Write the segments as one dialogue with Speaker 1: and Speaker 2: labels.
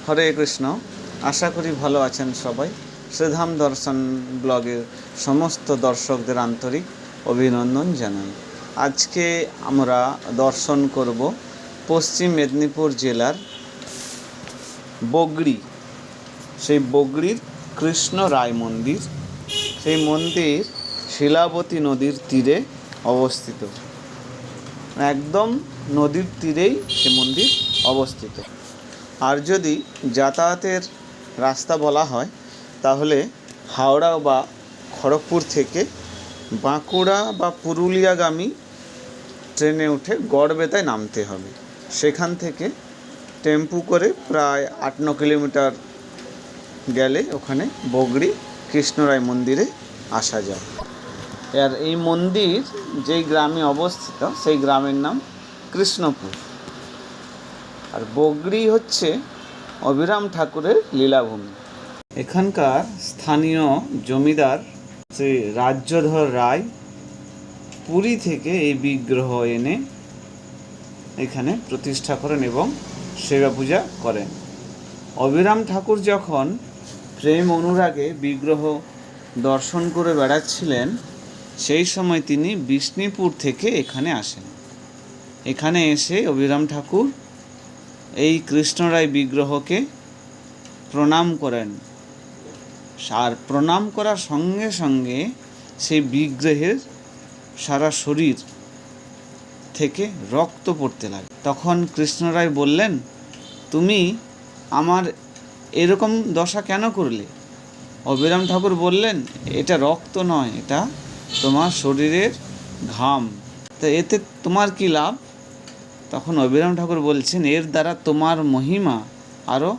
Speaker 1: হরে কৃষ্ণ। আশা করি ভালো আছেন সবাই। শ্রীধাম দর্শন ব্লগের সমস্ত দর্শকদের আন্তরিক অভিনন্দন জানাই। আজকে আমরা দর্শন করব পশ্চিম মেদিনীপুর জেলার বগড়ি, সেই বগড়ির কৃষ্ণ রায় মন্দির। সেই মন্দির শিলাবতী নদীর তীরে অবস্থিত, একদম নদীর তীরেই সে মন্দির অবস্থিত। আর যদি যাতায়াতের রাস্তা বলা হয় তাহলে হাওড়া বা খড়গপুর থেকে বাঁকুড়া বা পুরুলিয়াগামী ট্রেনে উঠে গড়বেতায় নামতে হবে। সেখান থেকে টেম্পু করে প্রায় 8-9 কিলোমিটার গেলে ওখানে বগড়ি কৃষ্ণরায় মন্দিরে আসা যায়। আর এই মন্দির যেই গ্রামে অবস্থিত সেই গ্রামের নাম কৃষ্ণপুর। আর বগড়ি হচ্ছে অভিরাম ঠাকুরের লীলাভূমি। এখানকার স্থানীয় জমিদার শ্রী রাজ্যধর রায় পুরী থেকে এই বিগ্রহ এনে এখানে প্রতিষ্ঠা করেন এবং সেবা পূজা করেন। অভিরাম ঠাকুর যখন প্রেম অনুরাগে বিগ্রহ দর্শন করে বেড়াচ্ছিলেন সেই সময় তিনি বিষ্ণুপুর থেকে এখানে আসেন। এখানে এসে অভিরাম ঠাকুর এই কৃষ্ণরায় বিগ্রহকে প্রণাম করেন। আর প্রণাম করার সঙ্গে সঙ্গে সেই বিগ্রহের সারা শরীর থেকে রক্ত পড়তে লাগে। তখন কৃষ্ণরায় বললেন, তুমি আমার এরকম দশা কেন করলে? অভিরাম ঠাকুর বললেন, এটা রক্ত নয়, এটা তোমার শরীরের ঘাম, তা এতে তোমার কি লাভ? তখন অভিরাম ঠাকুর বলছেন, এর দ্বারা তোমার মহিমা আরও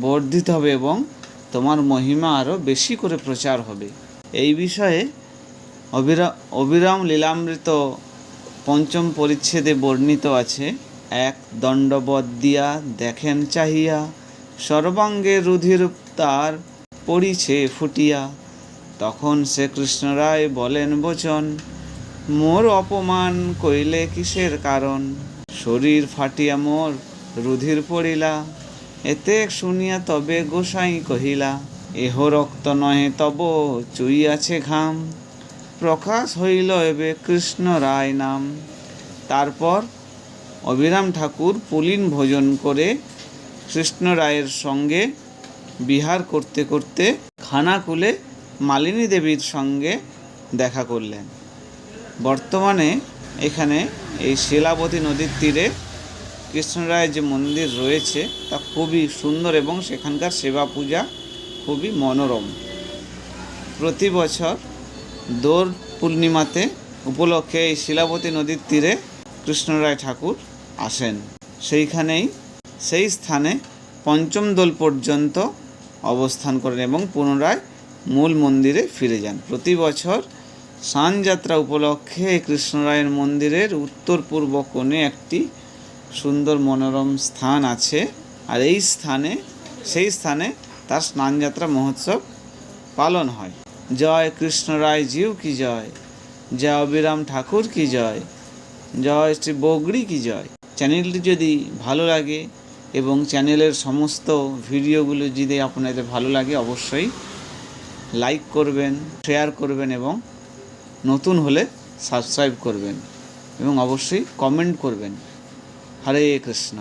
Speaker 1: বর্ধিত হবে এবং তোমার মহিমা আরও বেশি করে প্রচার হবে। এই বিষয়ে অভিরাম লীলামৃত 5ম পরিচ্ছেদে বর্ণিত আছে। এক দণ্ডবৎ দিয়া দেখেন চাহিয়া, সর্বাঙ্গে রুধির তার পড়িছে ফুটিয়া। তখন সে কৃষ্ণরায় বলেন বচন, মোর অপমান কইলে কিসের কারণ? শরীর ফাটিয়া মোর রুধির পড়িলা, এতে শুনিয়া তবে গোসাই কহিলা, এহ রক্ত নহে তব চুইয়াছে ঘাম, প্রকাশ হইল এবে কৃষ্ণ রায় নাম। তারপর অভিরাম ঠাকুর পুলিন ভোজন করে কৃষ্ণ রায়ের সঙ্গে বিহার করতে করতে খানাকুলে মালিনী দেবীর সঙ্গে দেখা করলেন। বর্তমানে এখানে এই শিলাবতী নদীর তীরে কৃষ্ণরায়ের যে মন্দির রয়েছে তা খুবই সুন্দর এবং সেখানকার সেবা পূজা খুবই মনোরম। প্রতি বছর দোল পূর্ণিমাতে উপলক্ষে এই শিলাবতী নদীর তীরে কৃষ্ণরায় ঠাকুর আসেন। সেই স্থানে 5ম দোল পর্যন্ত অবস্থান করেন এবং পুনরায় মূল মন্দিরে ফিরে যান। প্রতি বছর স্নানযাত্রা উপলক্ষে কৃষ্ণরায়ের মন্দিরের উত্তর পূর্ব কোণে একটি সুন্দর মনোরম স্থান আছে। আর সেই স্থানে তার স্নানযাত্রা মহোৎসব পালন হয়। জয় কৃষ্ণরায় জিউ কি জয়, জয় অভিরাম ঠাকুর কি জয়, জয় শ্রী বগড়ি কি জয়। চ্যানেলটি যদি ভালো লাগে এবং চ্যানেলের সমস্ত ভিডিওগুলো যদি আপনাদের ভালো লাগে অবশ্যই লাইক করবেন, শেয়ার করবেন এবং নতুন হলে সাবস্ক্রাইব করবেন এবং অবশ্যই কমেন্ট করবেন। হরে কৃষ্ণ।